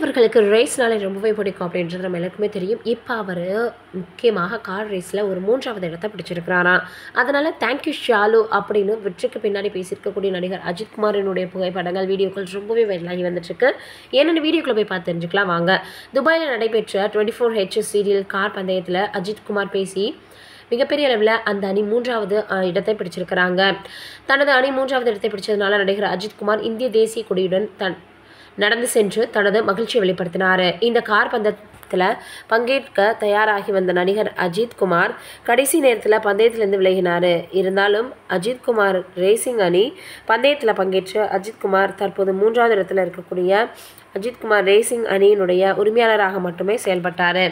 அவர்களுக்கு ரேஸ்னாலே ரொம்பவே பிடிக்கும் அப்படின்றது நம்ம எல்லாருக்குமே தெரியும். இப்போ அவர் முக்கியமாக கார் ரேஸில் ஒரு 3வது இடத்த பிடிச்சிருக்கிறாராம். அதனால் தேங்க்யூ ஷாலு அப்படின்னு வெற்றிக்கு பின்னாடி பேசியிருக்கக்கூடிய நடிகர் அஜித் குமாரினுடைய புகைப்படங்கள், வீடியோக்கள் ரொம்பவே வைரலாகி வந்துட்டுருக்கு. ஏன்னு வீடியோக்குள்ளே போய் பார்த்து தெரிஞ்சுக்கலாம் வாங்க. துபாயில் நடைபெற்ற 24H சீரியல் கார் பந்தயத்தில் அஜித் குமார் பேசி மிகப்பெரிய அளவில் அந்த அணி 3வது இடத்தை பிடிச்சிருக்கிறாங்க. தனது அணி 3வது இடத்தை பிடிச்சதுனால நடிகர் அஜித் குமார் இந்திய தேசிய கொடியுடன் நடந்து சென்று தனது மகிழ்ச்சியை வெளிப்படுத்தினார். இந்த கார் பந்தயத்தில் பங்கேற்க தயாராகி வந்த நடிகர் அஜித் குமார் கடைசி நேரத்தில் பந்தயத்திலிருந்து விலகினார். இருந்தாலும் அஜித் குமார் ரேசிங் அணி பந்தயத்தில் பங்கேற்று அஜித் குமார் தற்போது 3வது இடத்துல இருக்கக்கூடிய அஜித் குமார் ரேசிங் அணியினுடைய உரிமையாளராக மட்டுமே செயல்பட்டார்.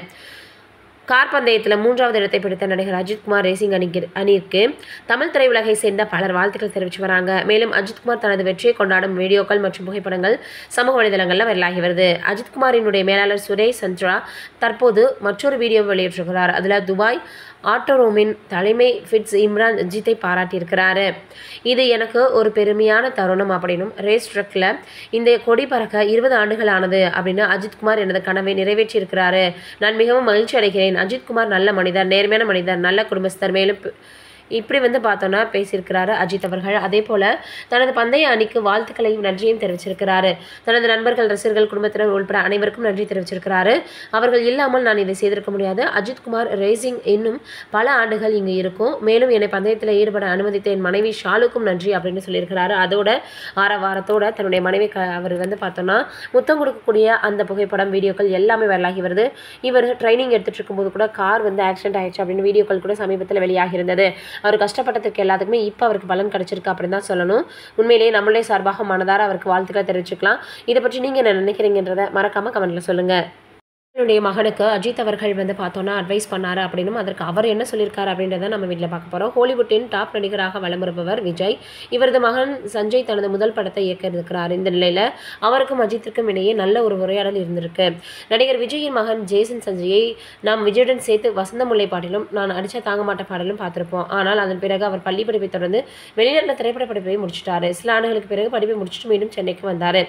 கார் பந்தயத்தில் 3வது இடத்தை பிடித்த நடிகர் அஜித் குமார் ரேசிங் அணிக்கு தமிழ் திரையுலகை சேர்ந்த பலர் வாழ்த்துக்கள் தெரிவித்து வராங்க. மேலும் அஜித் குமார் தனது வெற்றியை கொண்டாடும் வீடியோக்கள் மற்றும் புகைப்படங்கள் சமூக வலைதளங்களில் வைரலாகி வருது. அஜித் குமாரினுடைய மேலாளர் சுரேஷ் சந்திரா தற்போது மற்றொரு வீடியோ வெளியிட்டிருக்கிறார். அதில் துபாய் ஆட்டோரோமின் தலைமை ஃபிட்ஸ் இம்ரான் அஜித்தை பாராட்டியிருக்கிறாரு. இது எனக்கு ஒரு பெருமையான தருணம் அப்படின்னும், ரேஸ் ட்ரக்கில் இந்த கொடி பறக்க 20 ஆண்டுகள் ஆனது அப்படின்னு அஜித் குமார் எனது கனவை நிறைவேற்றியிருக்கிறாரு. நான் மிகவும் மகிழ்ச்சி அடைகிறேன். அஜித் குமார் நல்ல மனிதர், நேர்மையான மனிதர், நல்ல குடும்பஸ்தர். மேலும் இப்படி பார்த்தோன்னா பேசியிருக்கிறாரு அஜித் அவர்கள். அதே போல் தனது பந்தய அணிக்கு வாழ்த்துக்களையும் நன்றியும் தெரிவிச்சிருக்கிறாரு. தனது நண்பர்கள், ரசிகர்கள், குடும்பத்தினர் உள்பட அனைவருக்கும் நன்றி தெரிவிச்சிருக்கிறாரு. அவர்கள் இல்லாமல் நான் இதை செய்திருக்க முடியாது. அஜித் குமார் ரேசிங் இன்னும் பல ஆண்டுகள் இங்கு இருக்கும். மேலும் என்னை பந்தயத்தில் ஈடுபட அனுமதித்த என் மனைவி ஷாலுக்கும் நன்றி அப்படின்னு சொல்லியிருக்கிறாரு. அதோட ஆரவாரத்தோட தன்னுடைய மனைவி அவர் பார்த்தோன்னா முத்தம் கொடுக்கக்கூடிய அந்த புகைப்படம், வீடியோக்கள் எல்லாமே வரலாகி வருது. இவர் ட்ரைனிங் எடுத்துகிட்டு இருக்கும்போது கூட கார் ஆக்சிடென்ட் ஆயிடுச்சு அப்படின்னு வீடியோக்கள் கூட சமீபத்தில் வெளியாகி இருந்தது. அவர் கஷ்டப்பட்டதுக்கு எல்லாத்துக்குமே இப்போ அவருக்கு பலன் கிடைச்சிருக்கு அப்படின்னு தான் சொல்லணும். உண்மையிலேயே நம்மளே சார்பாக மனதார அவருக்கு வாழ்த்துக்களை தெரிவிச்சுக்கலாம். இதை பற்றி நீங்கள் என்ன நினைக்கிறீங்கன்றதை மறக்காமல் கமெண்ட்டில் சொல்லுங்கள். என்னுடைய மகனுக்கு அஜித் அவர்கள் பார்த்தோன்னா அட்வைஸ் பண்ணார் அப்படின்னும், அதற்கு அவர் என்ன சொல்லியிருக்காரு அப்படின்றத நம்ம வீட்டில் பார்க்க போகிறோம். ஹாலிவுட்டின் டாப் நடிகராக வலம் வருபவர் விஜய். இவரது மகன் சஞ்சய் தனது முதல் படத்தை இயக்க இருக்கிறார். இந்த நிலையில் அவருக்கும் அஜித்திற்கும் இடையே நல்ல ஒரு உரையாடல் இருந்திருக்கு. நடிகர் விஜயின் மகன் ஜேசன் சஞ்சயை நாம் விஜயுடன் சேர்த்து வசந்த முல்லை பாட்டிலும் நான் அடிச்சா தாங்க மாட்ட பாடலும் பார்த்துருப்போம். ஆனால் அதன் பிறகு அவர் பள்ளி படிப்பை தொடர்ந்து வெளிநாட்டில் திரைப்பட படிப்பை முடிச்சிட்டாரு. சில ஆண்டுகளுக்கு பிறகு படிப்பை முடிச்சுட்டு மீண்டும் சென்னைக்கு வந்தார்.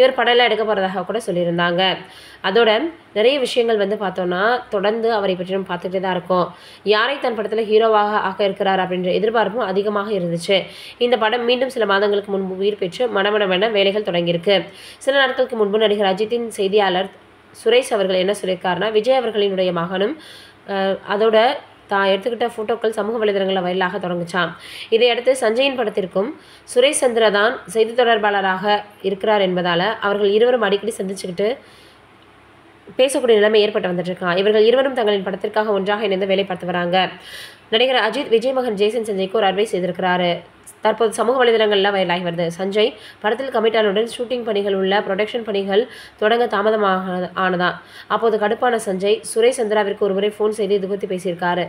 இவர் படம்லாம் எடுக்க போகிறதாக கூட சொல்லியிருந்தாங்க. அதோட நிறைய விஷயங்கள் பார்த்தோன்னா தொடர்ந்து அவரை பற்றி நம்ம பார்த்துட்டே தான் இருக்கோம். யாரை தன் படத்தில் ஹீரோவாக ஆக்க இருக்கிறார் அப்படின்ற எதிர்பார்ப்பும் அதிகமாக இருந்துச்சு. இந்த படம் மீண்டும் சில மாதங்களுக்கு முன்பு உயிர் பெற்று மனமனவென வேலைகள் தொடங்கியிருக்கு. சில நாட்களுக்கு முன்பு நடிகர் அஜித்தின் செய்தியாளர் சுரேஷ் அவர்கள் என்ன சொல்லியிருக்காருன்னா, விஜய் அவர்களினுடைய மகனும் அதோட தான் எடுத்துக்கிட்ட ஃபோட்டோக்கள் சமூக வலைதளங்களில் வைரலாக தொடங்குச்சான். இதையடுத்து சஞ்சயின் படத்திற்கும் சுரேஷ் சந்திரா தான் செய்தி தொடர்பாளராக இருக்கிறார் என்பதால் அவர்கள் இருவரும் அடிக்கடி சந்திச்சுக்கிட்டு பேசக்கூடிய நிலைமை ஏற்பட்டு வந்துட்டுருக்கான். இவர்கள் இருவரும் தங்களின் படத்திற்காக ஒன்றாக இணைந்து வேலை பார்த்து வராங்க. நடிகர் அஜித் விஜய் மகன் ஜேசன் சஞ்சய்க்கு ஒரு அட்வைஸ் செய்திருக்கிறாரு. தற்போது சமூக வலைதளங்களில் வைரலாகி வருது. சஞ்சய் படத்தில் கமிட்டானுடன் ஷூட்டிங் பணிகள் உள்ள ப்ரொடக்ஷன் பணிகள் தொடங்க தாமதமாக ஆனதான். அப்போது கடுப்பான சஞ்சய் சுரேஷ் சந்திராவிற்கு ஒருமுறை ஃபோன் செய்து இது குறித்து பேசியிருக்காரு.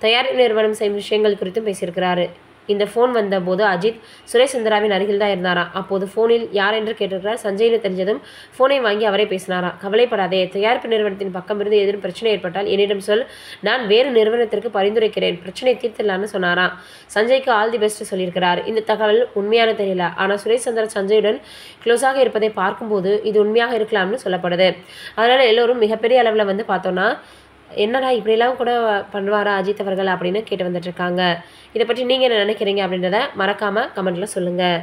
தயாரிப்பு நிறுவனம் செய்யும் விஷயங்கள் குறித்தும் பேசியிருக்கிறாரு. இந்த ஃபோன் வந்தபோது அஜித் சுரேஷ் சந்திராவின் அருகில் தான் இருந்தாராம். அப்போது ஃபோனில் யார் என்று கேட்டிருக்கிறார். சஞ்சய்னு தெரிஞ்சதும் ஃபோனை வாங்கி அவரே பேசினாராம். கவலைப்படாதே, தயாரிப்பு நிறுவனத்தின் பக்கமிருந்து எதிரும் பிரச்சனை ஏற்பட்டால் என்னிடம் சொல், நான் வேறு நிறுவனத்திற்கு பரிந்துரைக்கிறேன், பிரச்சனை தீர்த்திடலான்னு சொன்னாராம். சஞ்சய்க்கு ஆல் தி பெஸ்ட் சொல்லியிருக்கிறார். இந்த தகவல் உண்மையான தெரியல, ஆனால் சுரேஷ் சந்திரா சஞ்சயுடன் க்ளோஸாக இருப்பதை பார்க்கும்போது இது உண்மையாக இருக்கலாம்னு சொல்லப்படுது. அதனால் எல்லோரும் மிகப்பெரிய அளவில் பார்த்தோன்னா என்னடா இப்படியெல்லாம் கூட பண்ணுவாரா அஜித் அவர்கள் அப்படின்னு கேட்டு வந்துட்டுருக்காங்க. இதை பற்றி நீங்கள் என்ன நினைக்கிறீங்க அப்படின்றத மறக்காமல் கமெண்ட்டில் சொல்லுங்கள்.